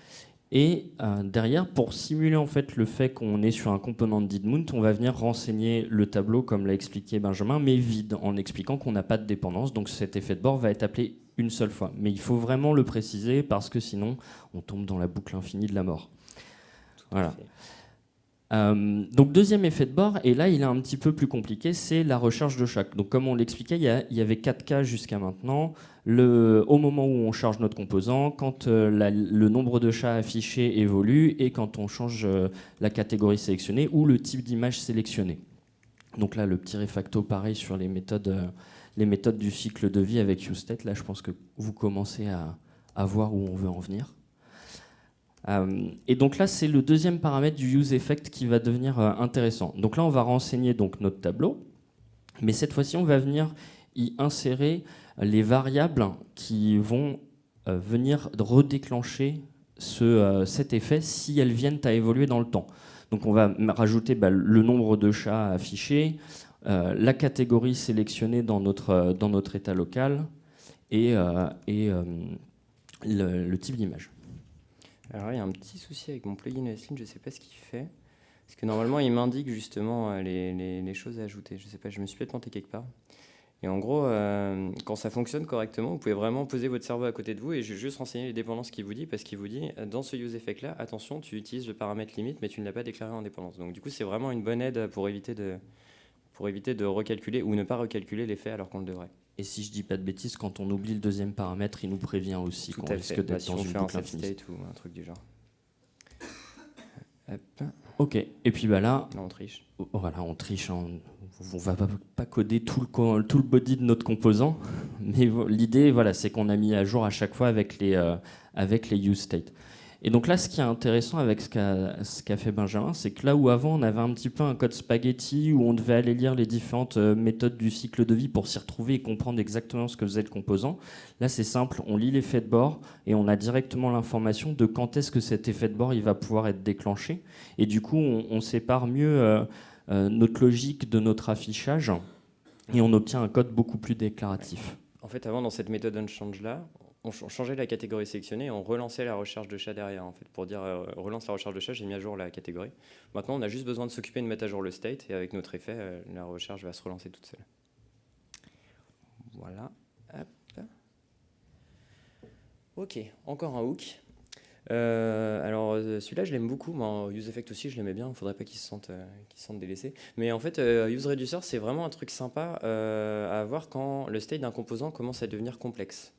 Et derrière, pour simuler en fait le fait qu'on est sur un component de didmount, on va venir renseigner le tableau, comme l'a expliqué Benjamin, mais vide, en expliquant qu'on n'a pas de dépendance. Donc cet effet de bord va être appelé une seule fois. Mais il faut vraiment le préciser parce que sinon, on tombe dans la boucle infinie de la mort. Voilà. Donc deuxième effet de bord, et là il est un petit peu plus compliqué, c'est la recherche de chaque. Donc comme on l'expliquait, il y avait 4 cas jusqu'à maintenant. Au moment où on charge notre composant, quand le nombre de chats affichés évolue et quand on change la catégorie sélectionnée ou le type d'image sélectionnée. Donc là le petit refacto pareil sur les méthodes du cycle de vie avec useState. Là je pense que vous commencez à voir où on veut en venir. Et donc là, c'est le deuxième paramètre du useEffect qui va devenir intéressant. Donc là, on va renseigner donc notre tableau, mais cette fois-ci, on va venir y insérer les variables qui vont venir redéclencher cet effet si elles viennent à évoluer dans le temps. Donc on va rajouter le nombre de chats affichés, la catégorie sélectionnée dans notre état local et le type d'image. Alors il y a un petit souci avec mon plugin ESLint, je ne sais pas ce qu'il fait. Parce que normalement, il m'indique justement les choses à ajouter. Je ne sais pas, je me suis peut-être planté quelque part. Et en gros, quand ça fonctionne correctement, vous pouvez vraiment poser votre cerveau à côté de vous et juste renseigner les dépendances qu'il vous dit, parce qu'il vous dit, dans ce useEffect-là, attention, tu utilises le paramètre limite, mais tu ne l'as pas déclaré en dépendance. Donc du coup, c'est vraiment une bonne aide pour éviter de recalculer ou ne pas recalculer l'effet alors qu'on le devrait. Et si je dis pas de bêtises, quand on oublie le deuxième paramètre, il nous prévient aussi qu'on risque d'être si dans on une fait boucle un infinie. state ou un truc du genre. Hop. Ok, et puis là, Là, on triche. Voilà, on triche. On va pas coder tout le body de notre composant, mais l'idée, voilà, c'est qu'on a mis à jour à chaque fois avec les useState. Et donc là, ce qui est intéressant avec ce qu'a fait Benjamin, c'est que là où avant on avait un petit peu un code spaghetti où on devait aller lire les différentes méthodes du cycle de vie pour s'y retrouver et comprendre exactement ce que faisait le composant, là c'est simple, on lit l'effet de bord et on a directement l'information de quand est-ce que cet effet de bord il va pouvoir être déclenché. Et du coup, on sépare mieux notre logique de notre affichage et on obtient un code beaucoup plus déclaratif. En fait, avant, dans cette méthode unchange-là, on changeait la catégorie sélectionnée et on relançait la recherche de chat derrière. En fait, pour dire relance la recherche de chat, j'ai mis à jour la catégorie. Maintenant, on a juste besoin de s'occuper de mettre à jour le state et avec notre effet, la recherche va se relancer toute seule. Voilà. Hop. Ok, encore un hook. Alors celui-là je l'aime beaucoup, moi UseEffect aussi je l'aimais bien, il ne faudrait pas qu'ils se sentent délaissés. Mais en fait UseReducer c'est vraiment un truc sympa à avoir quand le state d'un composant commence à devenir complexe.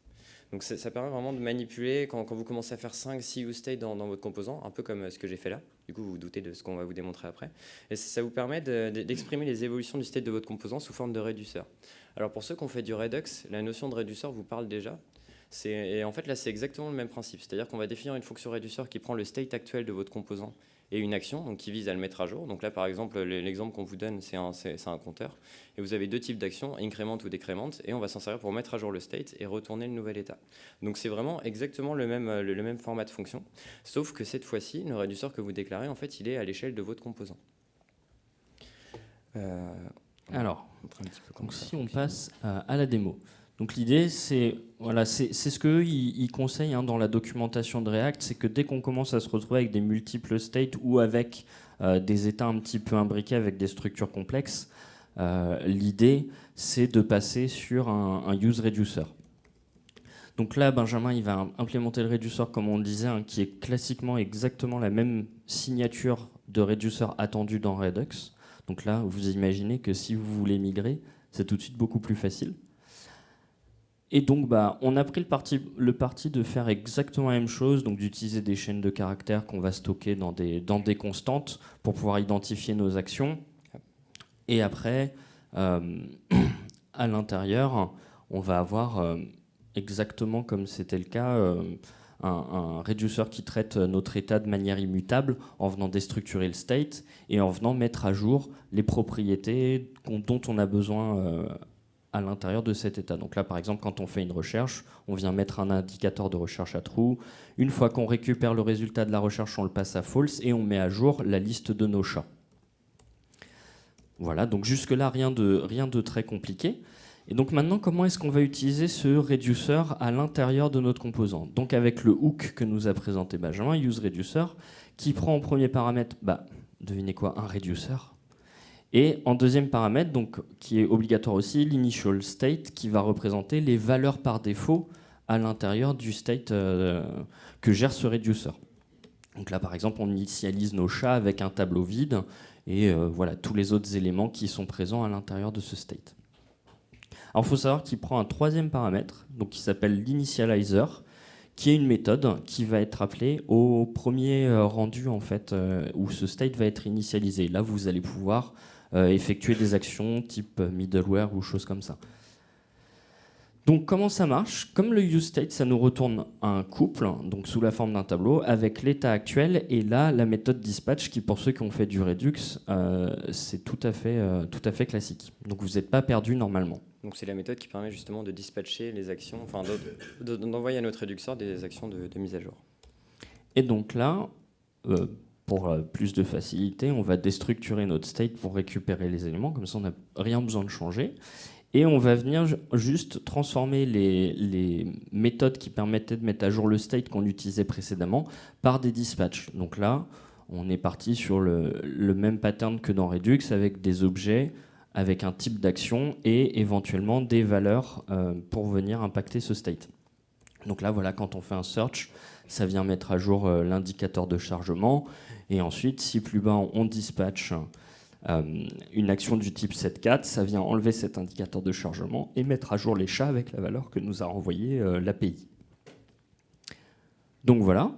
Donc ça permet vraiment de manipuler quand vous commencez à faire 5-6 useState dans votre composant, un peu comme ce que j'ai fait là. Du coup vous vous doutez de ce qu'on va vous démontrer après. Et ça vous permet d'exprimer les évolutions du state de votre composant sous forme de réduceur. Alors pour ceux qui ont fait du Redux, la notion de réduceur vous parle déjà. Et en fait, là, c'est exactement le même principe. C'est-à-dire qu'on va définir une fonction réduceur qui prend le state actuel de votre composant et une action donc, qui vise à le mettre à jour. Donc là, par exemple, l'exemple qu'on vous donne, c'est un compteur. Et vous avez deux types d'actions, increment ou décrément. Et on va s'en servir pour mettre à jour le state et retourner le nouvel état. Donc c'est vraiment exactement le même format de fonction. Sauf que cette fois-ci, le réduceur que vous déclarez, en fait, il est à l'échelle de votre composant. Alors, donc si on passe à la démo. Donc l'idée, c'est ce qu'eux, ils conseillent dans la documentation de React, c'est que dès qu'on commence à se retrouver avec des multiples states ou avec des états un petit peu imbriqués avec des structures complexes, l'idée, c'est de passer sur un use reducer. Donc là, Benjamin, il va implémenter le reducer, comme on le disait, qui est classiquement exactement la même signature de reducer attendue dans Redux. Donc là, vous imaginez que si vous voulez migrer, c'est tout de suite beaucoup plus facile. Et donc, on a pris le parti de faire exactement la même chose, donc d'utiliser des chaînes de caractères qu'on va stocker dans des constantes pour pouvoir identifier nos actions. Et après, à l'intérieur, on va avoir exactement comme c'était le cas, un reducer qui traite notre état de manière immutable en venant déstructurer le state et en venant mettre à jour les propriétés dont on a besoin à l'intérieur de cet état. Donc là, par exemple, quand on fait une recherche, on vient mettre un indicateur de recherche à true. Une fois qu'on récupère le résultat de la recherche, on le passe à false et on met à jour la liste de nos chats. Voilà, donc jusque-là, rien de très compliqué. Et donc maintenant, comment est-ce qu'on va utiliser ce reducer à l'intérieur de notre composant? Donc avec le hook que nous a présenté Benjamin, useReducer, qui prend en premier paramètre, devinez quoi, un reducer. Et en deuxième paramètre, donc, qui est obligatoire aussi, l'initial state, qui va représenter les valeurs par défaut à l'intérieur du state que gère ce reducer. Donc là, par exemple, on initialise nos chats avec un tableau vide et voilà tous les autres éléments qui sont présents à l'intérieur de ce state. Alors, il faut savoir qu'il prend un troisième paramètre, donc qui s'appelle l'initializer, qui est une méthode qui va être appelée au premier rendu en fait, où ce state va être initialisé. Là, vous allez pouvoir effectuer des actions type middleware ou choses comme ça. Donc comment ça marche? Comme le useState, ça nous retourne un couple, donc sous la forme d'un tableau, avec l'état actuel, et là, la méthode dispatch, qui pour ceux qui ont fait du Redux, c'est tout à fait classique. Donc vous n'êtes pas perdu normalement. Donc c'est la méthode qui permet justement de dispatcher les actions, enfin d'envoyer à notre réducteur des actions de mise à jour. Et donc là, pour plus de facilité, on va déstructurer notre state pour récupérer les éléments, comme ça on n'a rien besoin de changer. Et on va venir juste transformer les méthodes qui permettaient de mettre à jour le state qu'on utilisait précédemment par des dispatchs. Donc là, on est parti sur le même pattern que dans Redux, avec des objets, avec un type d'action et éventuellement des valeurs pour venir impacter ce state. Donc là, voilà, quand on fait un search, ça vient mettre à jour l'indicateur de chargement. Et ensuite, si plus bas, on dispatche une action du type set4, ça vient enlever cet indicateur de chargement et mettre à jour les chats avec la valeur que nous a renvoyée l'API. Donc voilà.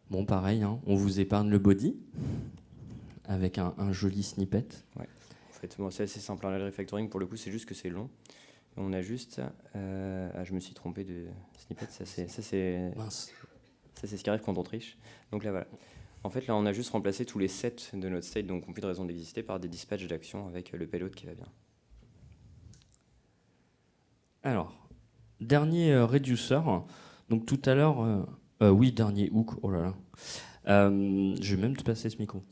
Bon, pareil, on vous épargne le body avec un joli snippet. Ouais. En fait, c'est assez simple. Le refactoring, pour le coup, c'est juste que c'est long. On a juste... je me suis trompé de snippet. Ça, c'est... Mince. Ça, c'est ce qui arrive quand on triche. Donc là, voilà. En fait, là, on a juste remplacé tous les sets de notre state, donc qui n'ont plus de raison d'exister, par des dispatchs d'actions avec le payload qui va bien. Alors, dernier reducer. Donc tout à l'heure, oui, dernier hook, oh là là. Je vais même te passer ce micro.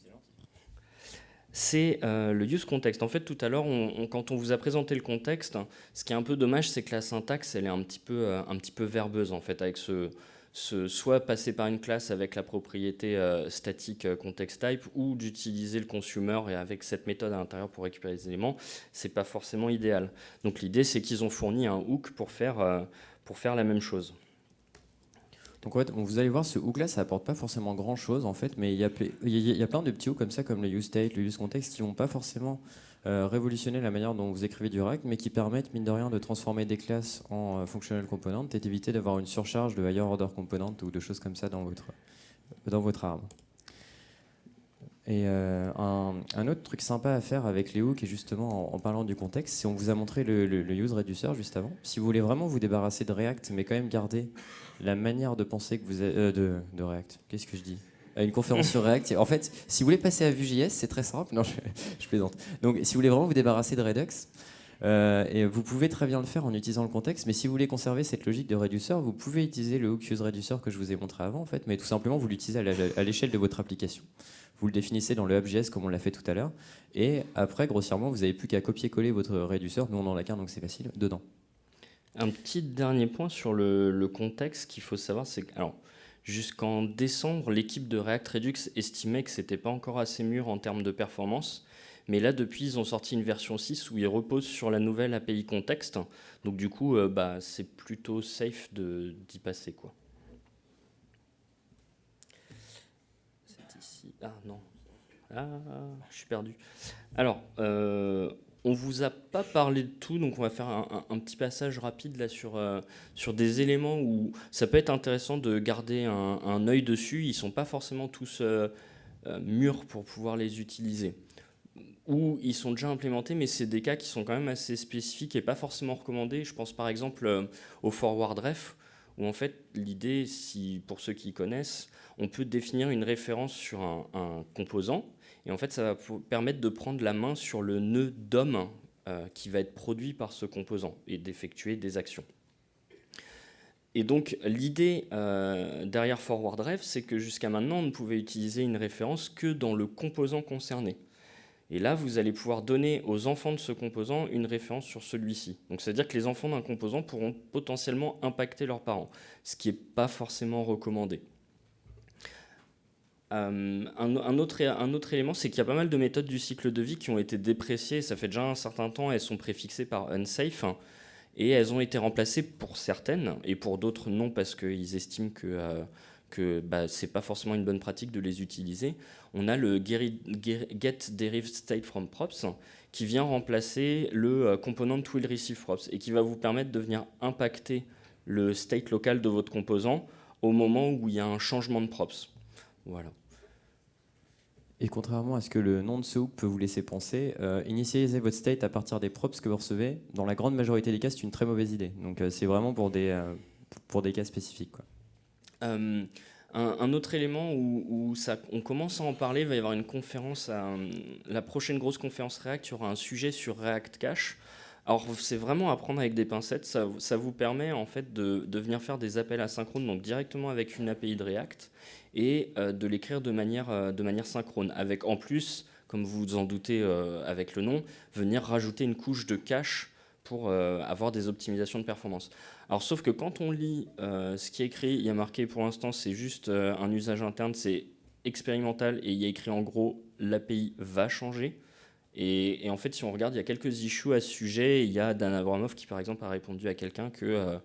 C'est le use context. En fait, tout à l'heure, quand on vous a présenté le contexte, ce qui est un peu dommage, c'est que la syntaxe, elle est un petit peu verbeuse, en fait, avec soit passer par une classe avec la propriété statique context type, ou d'utiliser le consumer et avec cette méthode à l'intérieur pour récupérer les éléments, c'est pas forcément idéal. Donc l'idée, c'est qu'ils ont fourni un hook pour faire la même chose. Donc en fait, vous allez voir, ce hook-là, ça apporte pas forcément grand-chose en fait, mais il y a plein de petits hooks comme ça, comme le use state, le use context, qui vont pas forcément révolutionner la manière dont vous écrivez du React, mais qui permettent, mine de rien, de transformer des classes en functional components et d'éviter d'avoir une surcharge de higher order component ou de choses comme ça dans votre ARM. Et un autre truc sympa à faire avec les hooks, et justement en parlant du contexte, c'est on vous a montré le use reducer juste avant. Si vous voulez vraiment vous débarrasser de React, mais quand même garder la manière de penser que vous avez, de React, qu'est-ce que je dis, à une conférence sur React. En fait, si vous voulez passer à Vue.js, c'est très simple. Non, je plaisante. Donc, si vous voulez vraiment vous débarrasser de Redux, et vous pouvez très bien le faire en utilisant le contexte, mais si vous voulez conserver cette logique de reducer, vous pouvez utiliser le hook use reducer que je vous ai montré avant, en fait, mais tout simplement vous l'utilisez à l'échelle de votre application. Vous le définissez dans le Hub.js comme on l'a fait tout à l'heure, et après, grossièrement, vous n'avez plus qu'à copier-coller votre reducer. Nous, on en a qu'un, donc c'est facile, dedans. Un petit dernier point sur le contexte qu'il faut savoir, c'est que jusqu'en décembre, l'équipe de React Redux estimait que c'était pas encore assez mûr en termes de performance. Mais là, depuis, ils ont sorti une version 6 où ils reposent sur la nouvelle API contexte. Donc du coup, c'est plutôt safe d'y passer, quoi. C'est ici. Ah non. Ah, je suis perdu. Alors, on vous a pas parlé de tout, donc on va faire un petit passage rapide là sur des éléments où ça peut être intéressant de garder un œil dessus. Ils sont pas forcément tous mûrs pour pouvoir les utiliser. Ou ils sont déjà implémentés, mais c'est des cas qui sont quand même assez spécifiques et pas forcément recommandés. Je pense par exemple au forward ref, où en fait l'idée, pour ceux qui connaissent, on peut définir une référence sur un composant, et en fait ça va permettre de prendre la main sur le nœud DOM qui va être produit par ce composant et d'effectuer des actions. Et donc l'idée derrière forward ref, c'est que jusqu'à maintenant on ne pouvait utiliser une référence que dans le composant concerné. Et là, vous allez pouvoir donner aux enfants de ce composant une référence sur celui-ci. Donc, c'est-à-dire que les enfants d'un composant pourront potentiellement impacter leurs parents, ce qui n'est pas forcément recommandé. Un autre élément, c'est qu'il y a pas mal de méthodes du cycle de vie qui ont été dépréciées. Ça fait déjà un certain temps, elles sont préfixées par unsafe. Et elles ont été remplacées pour certaines, et pour d'autres non, parce qu'ils estiment que c'est pas forcément une bonne pratique de les utiliser. On a le get derived state from props qui vient remplacer le component will receive props et qui va vous permettre de venir impacter le state local de votre composant au moment où il y a un changement de props. Voilà. Et contrairement à ce que le nom de ce hook peut vous laisser penser, initialiser votre state à partir des props que vous recevez, dans la grande majorité des cas, c'est une très mauvaise idée. Donc c'est vraiment pour des cas spécifiques, quoi. Un autre élément où on commence à en parler, il va y avoir une conférence, la prochaine grosse conférence React, il y aura un sujet sur React Cache. Alors c'est vraiment à prendre avec des pincettes, ça vous permet en fait de venir faire des appels asynchrones, donc directement avec une API de React, et de l'écrire de manière synchrone, avec en plus, comme vous vous en doutez avec le nom, venir rajouter une couche de cache pour avoir des optimisations de performance. Alors sauf que quand on lit ce qui est écrit, il y a marqué pour l'instant c'est juste un usage interne, c'est expérimental et il y a écrit en gros l'API va changer. Et en fait si on regarde, il y a quelques issues à ce sujet. Il y a Dan Abramov qui par exemple a répondu à quelqu'un que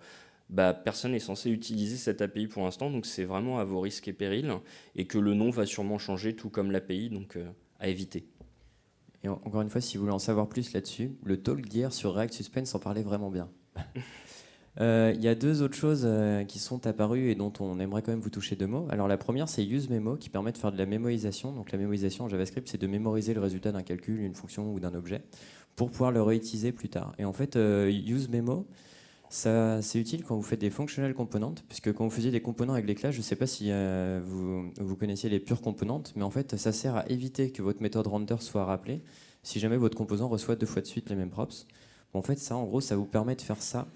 personne n'est censé utiliser cette API pour l'instant, donc c'est vraiment à vos risques et périls, et que le nom va sûrement changer tout comme l'API, donc à éviter. Et encore une fois, si vous voulez en savoir plus là-dessus, le talk d'hier sur React Suspense en parlait vraiment bien. Il y a deux autres choses qui sont apparues et dont on aimerait quand même vous toucher deux mots. Alors la première, c'est UseMemo qui permet de faire de la mémorisation. Donc la mémorisation en JavaScript, c'est de mémoriser le résultat d'un calcul, d'une fonction ou d'un objet pour pouvoir le réutiliser plus tard. Et en fait, UseMemo, Ça, c'est utile quand vous faites des functional components, puisque quand vous faisiez des composants avec les classes, je ne sais pas si vous connaissiez les pures componentes, mais en fait, ça sert à éviter que votre méthode render soit rappelée si jamais votre composant reçoit 2 fois de suite les mêmes props. Bon, en fait, ça, en gros, ça vous permet de faire ça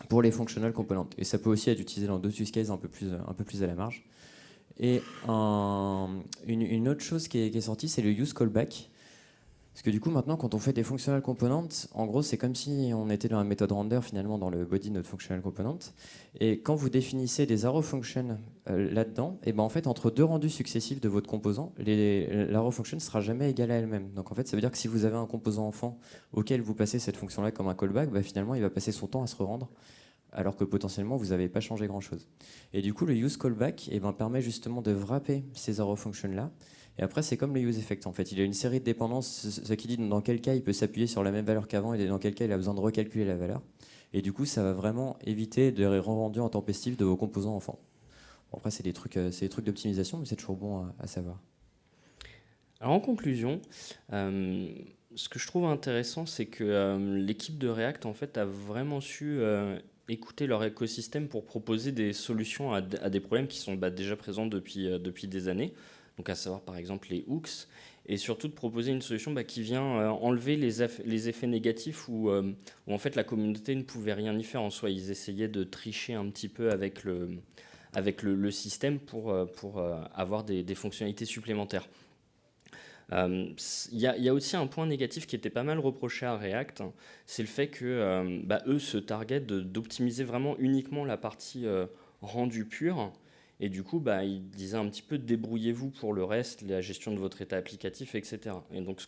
pour les functional components. Et ça peut aussi être utilisé dans d'autres use cases un peu plus à la marge. Et une autre chose qui est sortie, c'est le use callback. Parce que du coup, maintenant, quand on fait des functional components, en gros, c'est comme si on était dans la méthode render, finalement, dans le body de notre functional component. Et quand vous définissez des arrow functions là-dedans, et ben en fait, entre 2 rendus successifs de votre composant, l'arrow function ne sera jamais égale à elle-même. Donc en fait, ça veut dire que si vous avez un composant enfant auquel vous passez cette fonction-là comme un callback, bah, finalement, il va passer son temps à se rendre, alors que potentiellement, vous n'avez pas changé grand-chose. Et du coup, le use callback permet justement de wrapper ces arrow functions-là. Et après, c'est comme le use effect en fait. Il a une série de dépendances, ce qui dit dans quel cas il peut s'appuyer sur la même valeur qu'avant et dans quel cas il a besoin de recalculer la valeur. Et du coup, ça va vraiment éviter de rendu intempestif de vos composants enfants. Bon, après, c'est des trucs d'optimisation, mais c'est toujours bon à savoir. Alors en conclusion, ce que je trouve intéressant, c'est que l'équipe de React en fait a vraiment su écouter leur écosystème pour proposer des solutions à des problèmes qui sont déjà présents depuis des années. Donc à savoir par exemple les hooks, et surtout de proposer une solution qui vient enlever les effets négatifs où en fait la communauté ne pouvait rien y faire en soi. Ils essayaient de tricher un petit peu avec le système pour avoir des fonctionnalités supplémentaires. Il y a aussi un point négatif qui était pas mal reproché à React, hein, c'est le fait que eux se targetent d'optimiser vraiment uniquement la partie rendu pur. Et du coup, il disait un petit peu débrouillez-vous pour le reste, la gestion de votre état applicatif, etc. Et donc,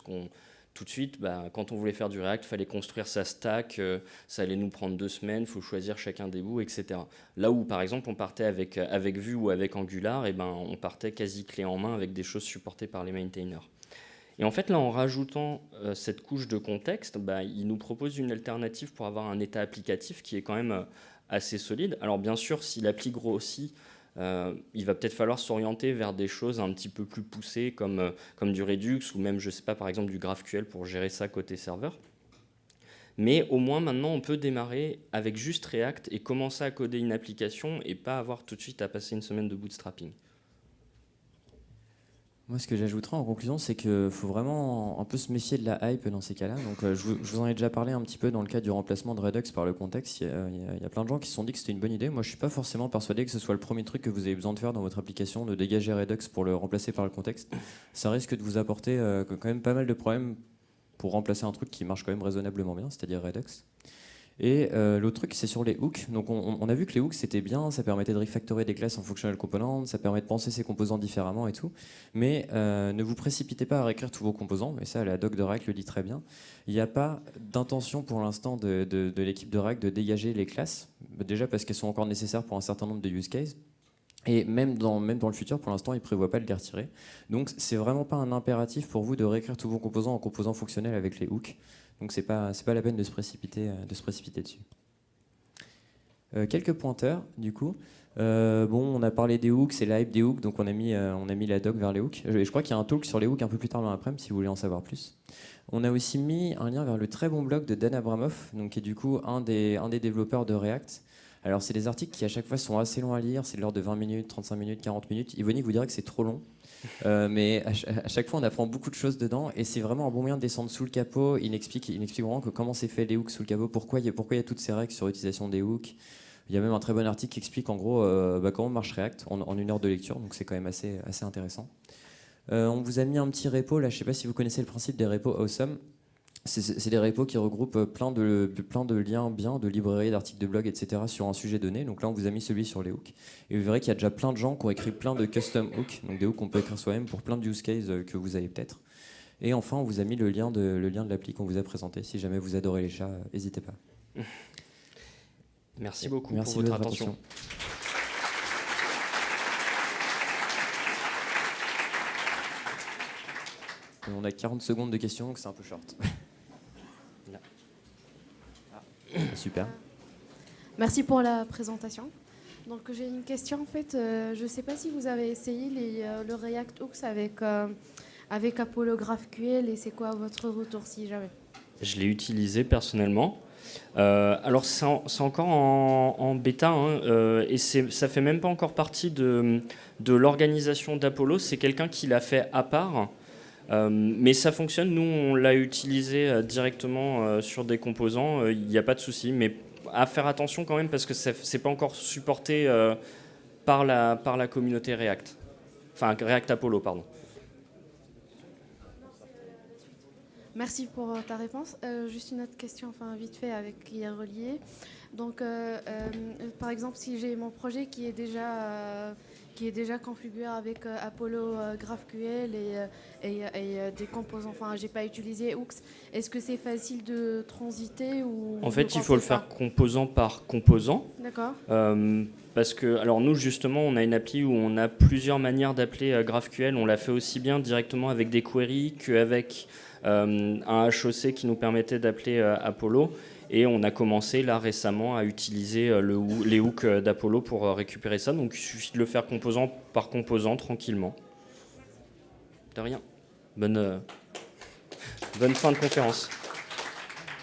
tout de suite, quand on voulait faire du React, il fallait construire sa stack, ça allait nous prendre 2 semaines, il faut choisir chacun des bouts, etc. Là où, par exemple, on partait avec Vue ou avec Angular, on partait quasi clé en main avec des choses supportées par les maintainers. Et en fait, là, en rajoutant cette couche de contexte, il nous propose une alternative pour avoir un état applicatif qui est quand même assez solide. Alors, bien sûr, si l'appli grossit, il va peut-être falloir s'orienter vers des choses un petit peu plus poussées comme du Redux ou même, je sais pas, par exemple du GraphQL pour gérer ça côté serveur. Mais au moins maintenant on peut démarrer avec juste React et commencer à coder une application et pas avoir tout de suite à passer une semaine de bootstrapping. Moi, ce que j'ajouterais en conclusion, c'est qu'il faut vraiment un peu se méfier de la hype dans ces cas-là. Donc, je vous en ai déjà parlé un petit peu dans le cas du remplacement de Redux par le contexte. Il y a plein de gens qui se sont dit que c'était une bonne idée. Moi, je ne suis pas forcément persuadé que ce soit le premier truc que vous avez besoin de faire dans votre application, de dégager Redux pour le remplacer par le contexte. Ça risque de vous apporter quand même pas mal de problèmes pour remplacer un truc qui marche quand même raisonnablement bien, c'est-à-dire Redux. Et l'autre truc, c'est sur les hooks. Donc on a vu que les hooks, c'était bien, ça permettait de refactorer des classes en functional components, ça permet de penser ses composants différemment et tout. Mais ne vous précipitez pas à réécrire tous vos composants, et ça, la doc de React le dit très bien. Il n'y a pas d'intention pour l'instant de l'équipe de React de dégager les classes, déjà parce qu'elles sont encore nécessaires pour un certain nombre de use cases. Et même dans le futur, pour l'instant, ils ne prévoient pas de les retirer. Donc, c'est vraiment pas un impératif pour vous de réécrire tous vos composants en composants fonctionnels avec les hooks. Donc, c'est pas la peine de se précipiter dessus. Quelques pointeurs, du coup. On a parlé des hooks, c'est la hype des hooks, donc on a mis la doc vers les hooks. Je crois qu'il y a un talk sur les hooks un peu plus tard dans l'après-midi, si vous voulez en savoir plus. On a aussi mis un lien vers le très bon blog de Dan Abramov, donc qui est du coup un des développeurs de React. Alors, c'est des articles qui, à chaque fois, sont assez longs à lire. C'est de l'ordre de 20 minutes, 35 minutes, 40 minutes. Yvonique vous dirait que c'est trop long. Mais à chaque fois, on apprend beaucoup de choses dedans. Et c'est vraiment un bon moyen de descendre sous le capot. Il explique vraiment comment c'est fait les hooks sous le capot, pourquoi il y a toutes ces règles sur l'utilisation des hooks. Il y a même un très bon article qui explique, en gros, comment marche React en 1 heure de lecture. Donc, c'est quand même assez intéressant. On vous a mis un petit repo. Là, je ne sais pas si vous connaissez le principe des repos Awesome. C'est des repos qui regroupent plein de liens bien, de librairies, d'articles de blog, etc. sur un sujet donné. Donc là, on vous a mis celui sur les hooks. Et vous verrez qu'il y a déjà plein de gens qui ont écrit plein de custom hooks, donc des hooks qu'on peut écrire soi-même pour plein de use cases que vous avez peut-être. Et enfin, on vous a mis le lien de l'appli qu'on vous a présenté. Si jamais vous adorez les chats, n'hésitez pas. Merci beaucoup Merci pour votre attention. On a 40 secondes de questions, donc c'est un peu short. Super. Merci pour la présentation. Donc j'ai une question en fait. Je ne sais pas si vous avez essayé le React Hooks avec Apollo GraphQL et c'est quoi votre retour si jamais? Je l'ai utilisé personnellement. Alors c'est encore en bêta, hein, et ça fait même pas encore partie de l'organisation d'Apollo. C'est quelqu'un qui l'a fait à part, mais ça fonctionne. Nous, on l'a utilisé directement sur des composants. Il n'y a pas de souci, mais à faire attention quand même parce que c'est pas encore supporté par la communauté React, enfin React Apollo, pardon. Merci pour ta réponse. Juste une autre question, enfin vite fait, qui est reliée. Donc, par exemple, si j'ai mon projet qui est déjà configuré avec Apollo GraphQL et des composants, enfin, j'ai pas utilisé Hooks. Est-ce que c'est facile de transiter ou En fait, il faut le faire composant par composant. D'accord. Parce que, alors nous justement, on a une appli où on a plusieurs manières d'appeler GraphQL. On l'a fait aussi bien directement avec des queries qu'avec un HOC qui nous permettait d'appeler Apollo. Et on a commencé là récemment à utiliser les hooks d'Apollo pour récupérer ça. Donc il suffit de le faire composant par composant tranquillement. De rien. Bonne fin de conférence.